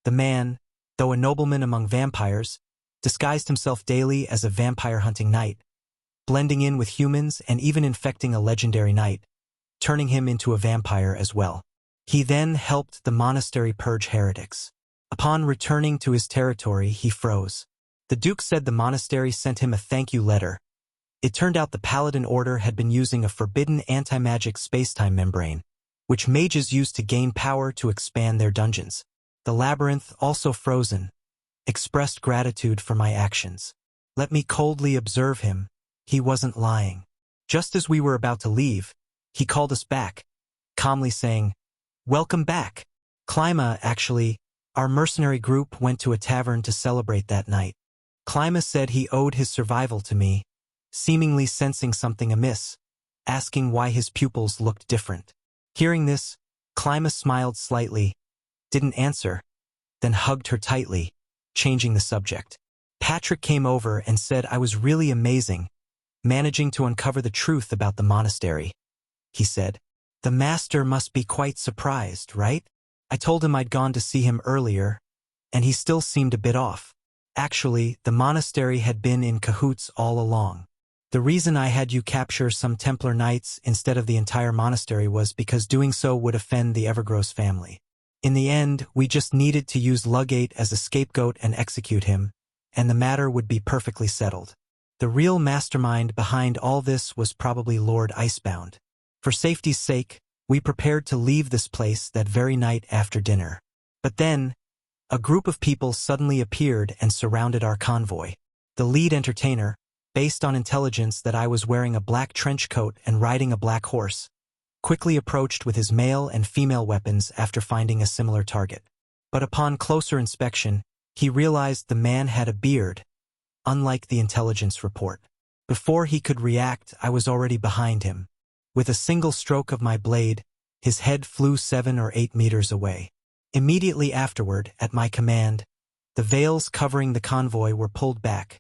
The man, though a nobleman among vampires, disguised himself daily as a vampire-hunting knight, blending in with humans and even infecting a legendary knight, turning him into a vampire as well. He then helped the monastery purge heretics. Upon returning to his territory, he froze. The Duke said the monastery sent him a thank you letter. It turned out the Paladin Order had been using a forbidden anti-magic space-time membrane, which mages use to gain power to expand their dungeons. The labyrinth, also frozen, expressed gratitude for my actions. Let me coldly observe him. He wasn't lying. Just as we were about to leave, he called us back, calmly saying, "Welcome back. Clima, actually, our mercenary group went to a tavern to celebrate that night. Clima said he owed his survival to me, seemingly sensing something amiss, asking why his pupils looked different." Hearing this, Clima smiled slightly, didn't answer, then hugged her tightly, changing the subject. Patrick came over and said I was really amazing, managing to uncover the truth about the monastery. He said, "The master must be quite surprised, right?" I told him I'd gone to see him earlier, and he still seemed a bit off. Actually, the monastery had been in cahoots all along. The reason I had you capture some Templar Knights instead of the entire monastery was because doing so would offend the Evergross family. In the end, we just needed to use Lugate as a scapegoat and execute him, and the matter would be perfectly settled. The real mastermind behind all this was probably Lord Icebound. For safety's sake, we prepared to leave this place that very night after dinner. But then, a group of people suddenly appeared and surrounded our convoy. The lead entertainer, based on intelligence that I was wearing a black trench coat and riding a black horse, quickly approached with his male and female weapons after finding a similar target. But upon closer inspection, he realized the man had a beard, unlike the intelligence report. Before he could react, I was already behind him. With a single stroke of my blade, his head flew 7 or 8 meters away. Immediately afterward, at my command, the veils covering the convoy were pulled back,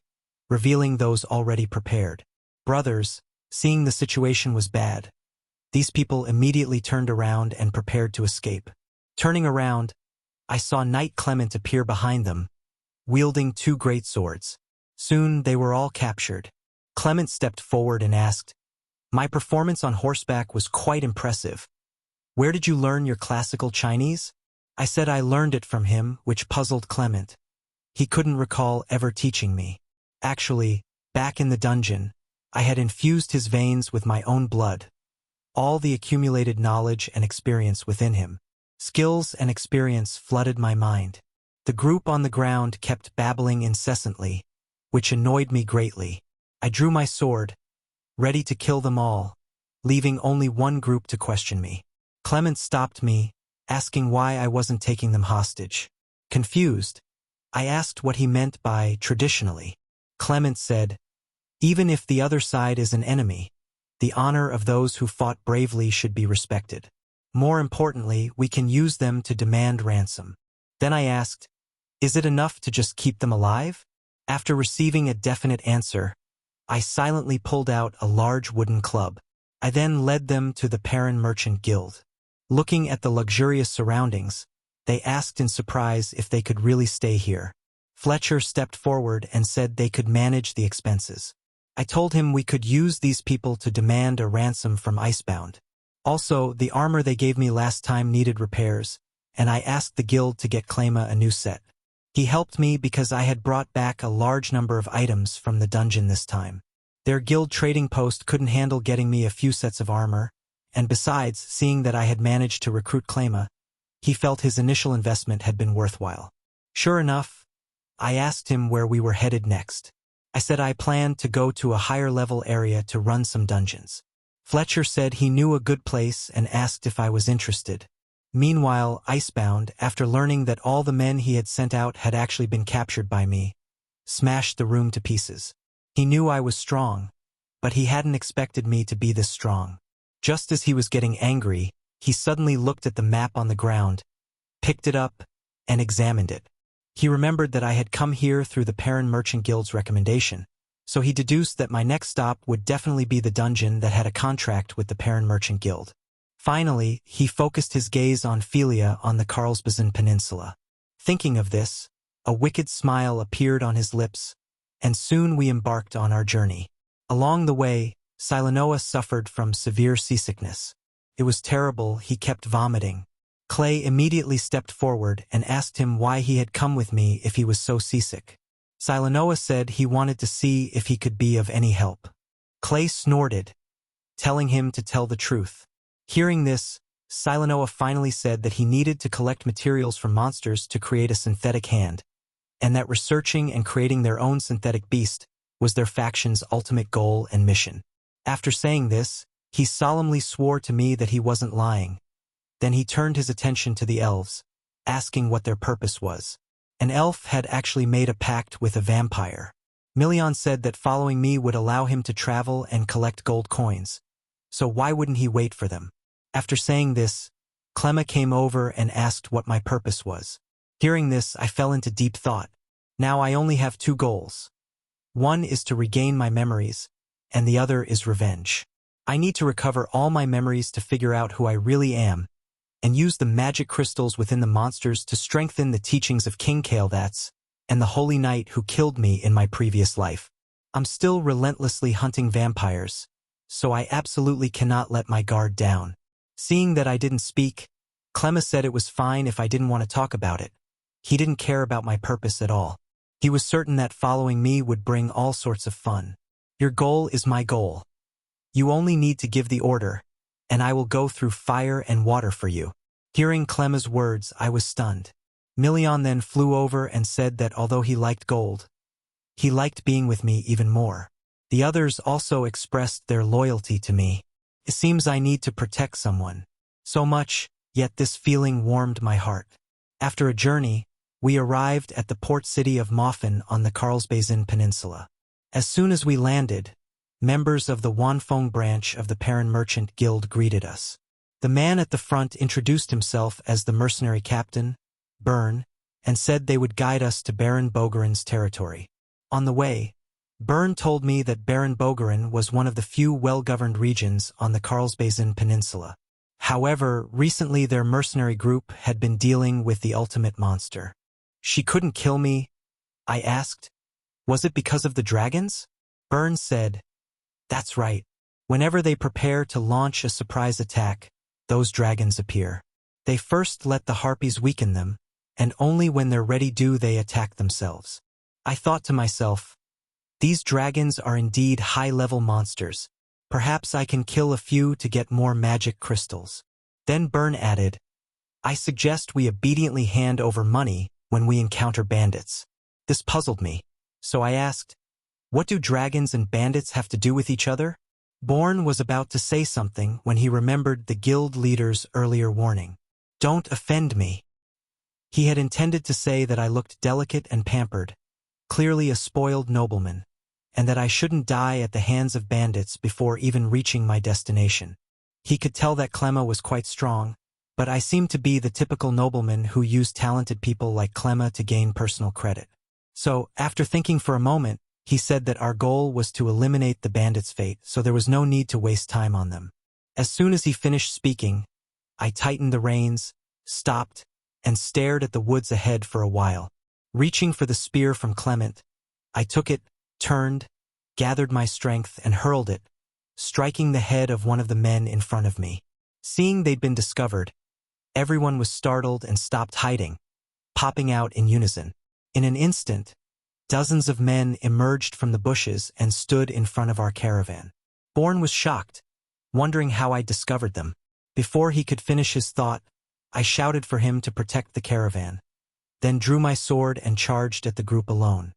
revealing those already prepared. Brothers, seeing the situation was bad, these people immediately turned around and prepared to escape. Turning around, I saw Knight Clement appear behind them, wielding 2 great swords. Soon they were all captured. Clement stepped forward and asked, "My performance on horseback was quite impressive. Where did you learn your classical Chinese?" I said I learned it from him, which puzzled Clement. He couldn't recall ever teaching me. Actually, back in the dungeon, I had infused his veins with my own blood, all the accumulated knowledge and experience within him. Skills and experience flooded my mind. The group on the ground kept babbling incessantly, which annoyed me greatly. I drew my sword, ready to kill them all, leaving only one group to question me. Clement stopped me, asking why I wasn't taking them hostage. Confused, I asked what he meant by traditionally. Clement said, "Even if the other side is an enemy, the honor of those who fought bravely should be respected. More importantly, we can use them to demand ransom." Then I asked, "Is it enough to just keep them alive?" After receiving a definite answer, I silently pulled out a large wooden club. I then led them to the Perrin Merchant Guild. Looking at the luxurious surroundings, they asked in surprise if they could really stay here. Fletcher stepped forward and said they could manage the expenses. I told him we could use these people to demand a ransom from Icebound. Also, the armor they gave me last time needed repairs, and I asked the guild to get Clima a new set. He helped me because I had brought back a large number of items from the dungeon this time. Their guild trading post couldn't handle getting me a few sets of armor, and besides, seeing that I had managed to recruit Clima, he felt his initial investment had been worthwhile. Sure enough, I asked him where we were headed next. I said I planned to go to a higher-level area to run some dungeons. Fletcher said he knew a good place and asked if I was interested. Meanwhile, Icebound, after learning that all the men he had sent out had actually been captured by me, smashed the room to pieces. He knew I was strong, but he hadn't expected me to be this strong. Just as he was getting angry, he suddenly looked at the map on the ground, picked it up, and examined it. He remembered that I had come here through the Perrin Merchant Guild's recommendation, so he deduced that my next stop would definitely be the dungeon that had a contract with the Perrin Merchant Guild. Finally, he focused his gaze on Philia on the Carlsbazin Peninsula. Thinking of this, a wicked smile appeared on his lips, and soon we embarked on our journey. Along the way, Silanoa suffered from severe seasickness. It was terrible, he kept vomiting. Clay immediately stepped forward and asked him why he had come with me if he was so seasick. Silanoa said he wanted to see if he could be of any help. Clay snorted, telling him to tell the truth. Hearing this, Silanoa finally said that he needed to collect materials from monsters to create a synthetic hand, and that researching and creating their own synthetic beast was their faction's ultimate goal and mission. After saying this, he solemnly swore to me that he wasn't lying. Then he turned his attention to the elves, asking what their purpose was. An elf had actually made a pact with a vampire. Milion said that following me would allow him to travel and collect gold coins, so why wouldn't he wait for them? After saying this, Clemma came over and asked what my purpose was. Hearing this, I fell into deep thought. Now I only have two goals. One is to regain my memories, and the other is revenge. I need to recover all my memories to figure out who I really am, and use the magic crystals within the monsters to strengthen the teachings of King Kael'thas and the Holy Knight who killed me in my previous life. I'm still relentlessly hunting vampires, so I absolutely cannot let my guard down. Seeing that I didn't speak, Clemma said it was fine if I didn't want to talk about it. He didn't care about my purpose at all. He was certain that following me would bring all sorts of fun. Your goal is my goal. You only need to give the order, and I will go through fire and water for you. Hearing Clemma's words, I was stunned. Milion then flew over and said that although he liked gold, he liked being with me even more. The others also expressed their loyalty to me. It seems I need to protect someone. So much, yet this feeling warmed my heart. After a journey, we arrived at the port city of Moffin on the Karlsbazen Peninsula. As soon as we landed, members of the Wanfeng branch of the Perrin Merchant Guild greeted us. The man at the front introduced himself as the mercenary captain, Byrne, and said they would guide us to Baron Bogarin's territory. On the way, Byrne told me that Baron Bogarin was one of the few well-governed regions on the Karlsbazen Peninsula. However, recently their mercenary group had been dealing with the ultimate monster. She couldn't kill me, I asked. Was it because of the dragons? Byrne said, that's right. Whenever they prepare to launch a surprise attack, those dragons appear. They first let the harpies weaken them, and only when they're ready do they attack themselves. I thought to myself, these dragons are indeed high-level monsters. Perhaps I can kill a few to get more magic crystals. Then Byrne added, I suggest we obediently hand over money when we encounter bandits. This puzzled me, so I asked, what do dragons and bandits have to do with each other? Bourne was about to say something when he remembered the guild leader's earlier warning. Don't offend me. He had intended to say that I looked delicate and pampered, clearly a spoiled nobleman, and that I shouldn't die at the hands of bandits before even reaching my destination. He could tell that Clemma was quite strong, but I seemed to be the typical nobleman who used talented people like Clemma to gain personal credit. So, after thinking for a moment, he said that our goal was to eliminate the bandits' fate, so there was no need to waste time on them. As soon as he finished speaking, I tightened the reins, stopped, and stared at the woods ahead for a while. Reaching for the spear from Clement, I took it, turned, gathered my strength, and hurled it, striking the head of one of the men in front of me. Seeing they'd been discovered, everyone was startled and stopped hiding, popping out in unison. In an instant, dozens of men emerged from the bushes and stood in front of our caravan. Bourne was shocked, wondering how I discovered them. Before he could finish his thought, I shouted for him to protect the caravan, then drew my sword and charged at the group alone.